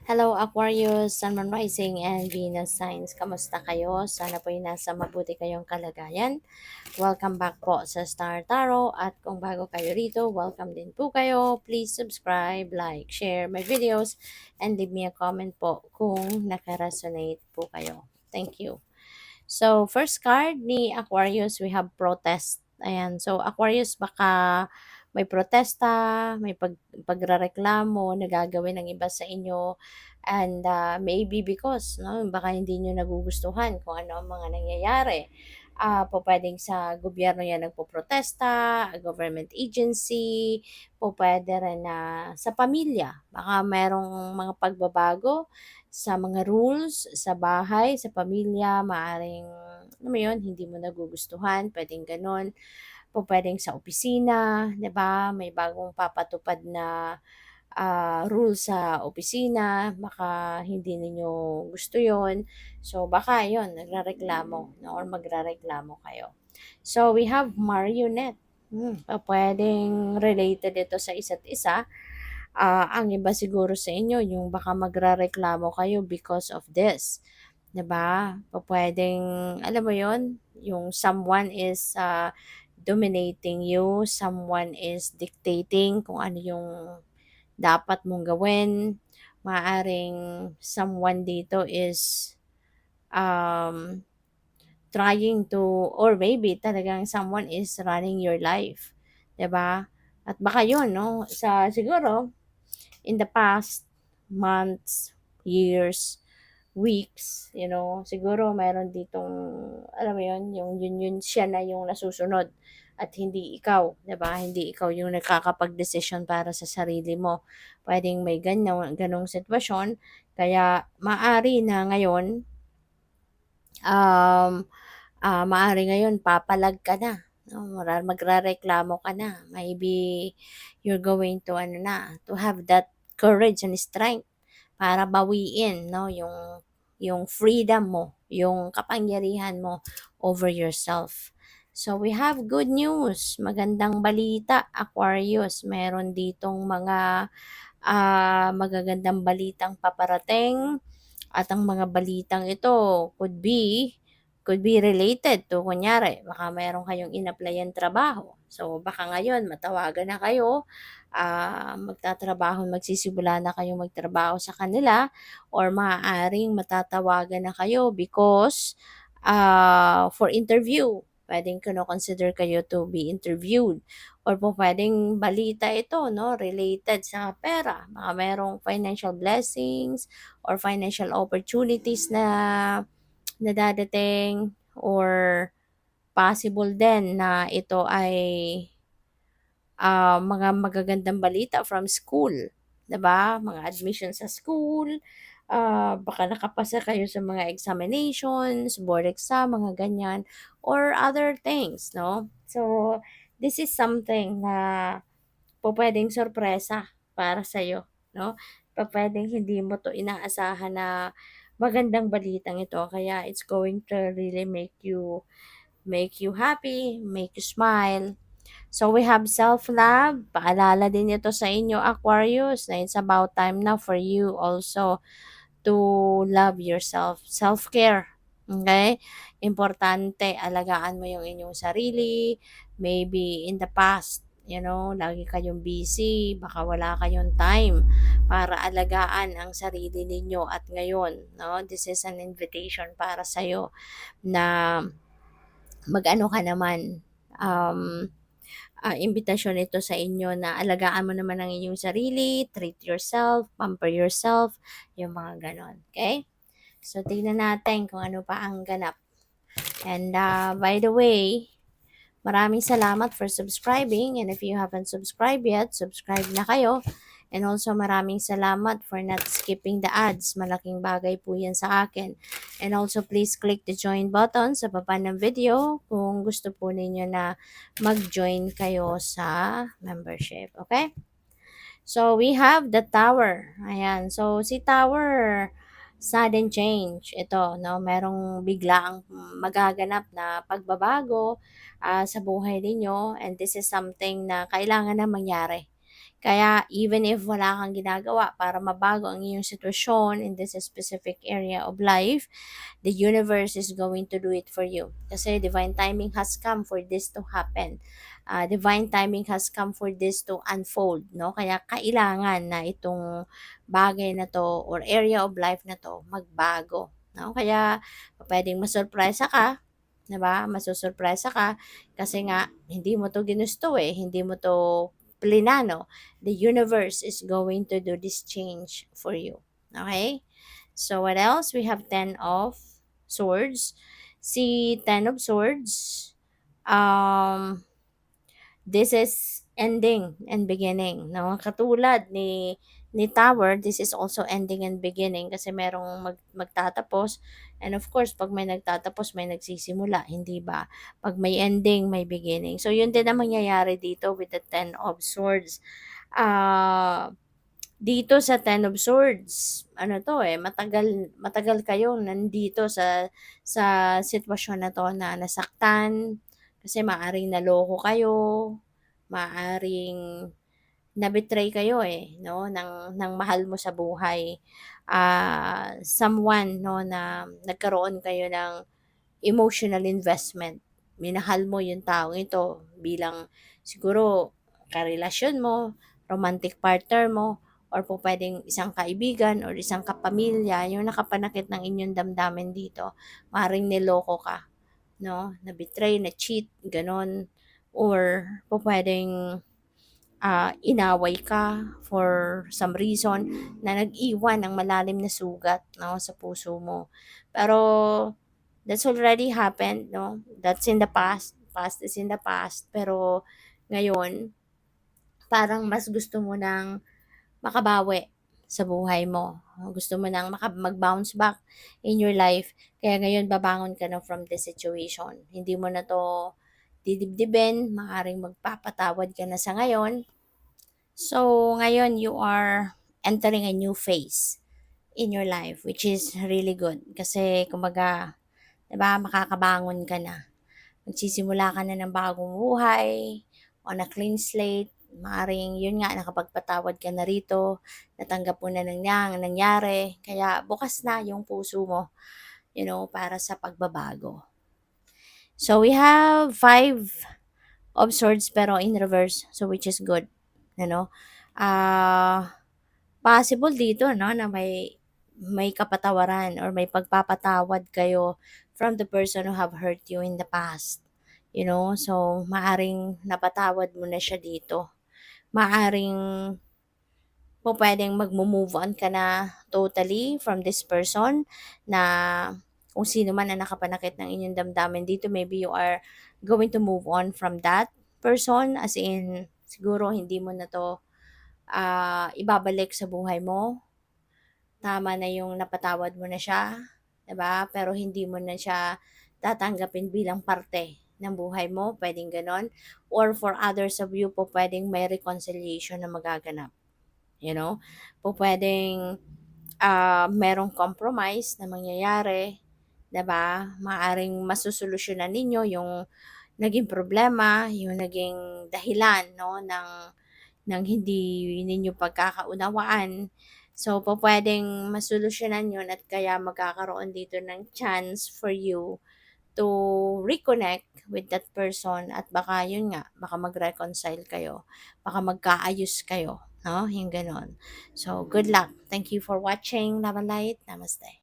Hello Aquarius, Sun, Moon Rising, and Venus signs. Kamusta kayo? Sana po ay nasa mabuti kayong kalagayan. Welcome back po sa Star Tarot at kung bago kayo rito, welcome din po kayo. Please subscribe, like, share my videos, and leave me a comment po kung nakaresonate po kayo. Thank you. So, first card ni Aquarius, we have protest. Ayan. So, Aquarius, baka may protesta, may pagrareklamo na gagawin ng iba sa inyo. And maybe because, no, baka hindi nyo nagugustuhan kung ano ang mga nangyayari. Po pwedeng sa gobyerno yan nagpo-protesta, government agency, po pwede rin na sa pamilya. Baka merong mga pagbabago sa mga rules, sa bahay, sa pamilya, maaring, alam mo yun, hindi mo nagugustuhan, pwedeng ganun. Po pwedeng sa opisina, 'di ba? May bagong papatupad na rule sa opisina, baka hindi ninyo gusto yon. So, baka yon nagrereklamo no, or magrereklamo kayo. So, we have marionette. Pwedeng related ito sa isa't isa. Ang iba siguro sa inyo, yung baka magrereklamo kayo because of this. 'Di ba? Pwedeng, alam mo yon, yung someone is dominating you, someone is dictating kung ano yung dapat mong gawin. Maaring someone dito is um, trying to, or maybe talagang someone is running your life. 'Di ba? At baka yun, no? Siguro, in the past months, years, weeks, siguro meron ditong, alam mo yun, yun siya na yung nasusunod at hindi ikaw, 'di ba? Hindi ikaw yung nakakapagdesisyon para sa sarili mo. Pwedeng may ganong sitwasyon, kaya maari na ngayon, um, maaari ngayon papalag ka na, no? Magrereklamo ka na. Maybe you're going to ano na, to have that courage and strength para bawiin, no, yung freedom mo, yung kapangyarihan mo over yourself. So we have good news, magandang balita, Aquarius. Meron ditong mga magagandang balitang paparating at ang mga balitang ito could be related to, kunyari, baka meron kayong in-applyan trabaho. So, baka ngayon, matawagan na kayo, magsisimula na kayong magtrabaho sa kanila, or maaaring matatawagan na kayo because for interview. Pwedeng consider kayo to be interviewed. Or po pwedeng balita ito, no, related sa pera. Baka merong financial blessings or financial opportunities na dadating, or possible din na ito ay mga magagandang balita from school, 'di ba? Mga admission sa school, baka nakapasa kayo sa mga examinations, board exam, mga ganyan, or other things, no? So, this is something na pupuwedeng sorpresa para sa'yo, 'no? Pupuwedeng hindi mo 'to inaasahan na magandang balitang ito, kaya it's going to really make you happy, make you smile. So we have self-love. Paalala din ito sa inyo, Aquarius, na it's about time now for you also to love yourself. Self-care. Okay? Importante, alagaan mo yung inyong sarili. Maybe in the past, lagi kayong busy, baka wala kayong time para alagaan ang sarili ninyo, at ngayon, no, this is an invitation para sa'yo na mag-ano ka naman, imbitasyon ito sa inyo na alagaan mo naman ang inyong sarili, treat yourself, pamper yourself, yung mga ganon. Okay? So, tingnan natin kung ano pa ang ganap. And by the way, maraming salamat for subscribing, and if you haven't subscribed yet, subscribe na kayo. And also maraming salamat for not skipping the ads. Malaking bagay po yan sa akin. And also please click the join button sa baba ng video kung gusto po ninyo na mag-join kayo sa membership. Okay? So we have the Tower. Ayan. So si Tower, sudden change. Ito, no, merong biglaang magaganap na pagbabago sa buhay ninyo, and this is something na kailangan na mangyari. Kaya even if wala kang ginagawa para mabago ang iyong sitwasyon in this specific area of life, the universe is going to do it for you. Kasi divine timing has come for this to happen. Divine timing has come for this to unfold, no? Kaya kailangan na itong bagay na to or area of life na to magbago, no? Kaya pwedeng masurpresa ka, 'di ba? Masusurpresa ka kasi nga hindi mo to ginusto eh, hindi mo to plinano. The universe is going to do this change for you. Okay? So what else? We have 10 of swords. Si 10 of swords, um, this is ending and beginning, no? Katulad ni Tower, this is also ending and beginning kasi merong magtatapos, and of course, pag may nagtatapos, may nagsisimula, hindi ba? Pag may ending, may beginning. So, yun din ang mangyayari dito with the Ten of Swords. Dito sa Ten of Swords, ano 'to, eh, matagal matagal kayong nandito sa sitwasyon na 'to na nasaktan, kasi maaaring naloko kayo, maaaring na-betray kayo, eh, 'no, ng mahal mo sa buhay. Someone 'no, na nagkaroon kayo ng emotional investment. Minahal mo yung taong ito bilang siguro karelasyon mo, romantic partner mo, or po pwedeng isang kaibigan or isang kapamilya, yung nakapanakit ng inyong damdamin dito. Maring niloko ka, no? Na-betray, na-cheat, ganon. Or po pwedeng inaway ka for some reason na nag-iwan ng malalim na sugat, no, sa puso mo. Pero that's already happened, no? That's in the past. Past is in the past. Pero ngayon, parang mas gusto mo ng makabawi sa buhay mo. Gusto mo nang mag-bounce back in your life. Kaya ngayon, babangon ka na from this situation. Hindi mo na to didibdibin. Maaaring magpapatawad ka na sa ngayon. So, ngayon, you are entering a new phase in your life, which is really good. Kasi, kumbaga, 'di ba, makakabangon ka na. Magsisimula ka na ng bagong buhay, on a clean slate. Maaaring yun nga, nakapagpatawad ka na rito, natanggap mo na nangyari, kaya bukas na yung puso mo, para sa pagbabago. So we have 5 of swords pero in reverse, so which is good, Ah, possible dito, no, na may kapatawaran or may pagpapatawad kayo from the person who have hurt you in the past. So maaring napatawad mo na siya dito. Maaring puwedeng magmo-move on ka na totally from this person na kung sino man ang nakapanakit ng inyong damdamin dito, maybe you are going to move on from that person, as in siguro hindi mo na 'to, ibabalik sa buhay mo. Tama na yung napatawad mo na siya, 'di ba? Pero hindi mo na siya tatanggapin bilang parte ng buhay mo, puwedeng gano'n. Or for others of you po, puwedeng may reconciliation na magaganap, you know? Pupuwedeng, merong compromise na mangyayari, 'di ba? Maaaring masosolusyunan ninyo yung naging problema, yung naging dahilan 'no, ng hindi ninyo pagkakaunawaan. So, pupuwedeng masolusyunan 'yun at kaya magkakaroon dito ng chance for you to reconnect with that person at baka 'yun nga, baka mag-reconcile kayo, baka magkaayos kayo, 'no, yung gano'n. So, good luck. Thank you for watching. Love and light. Namaste.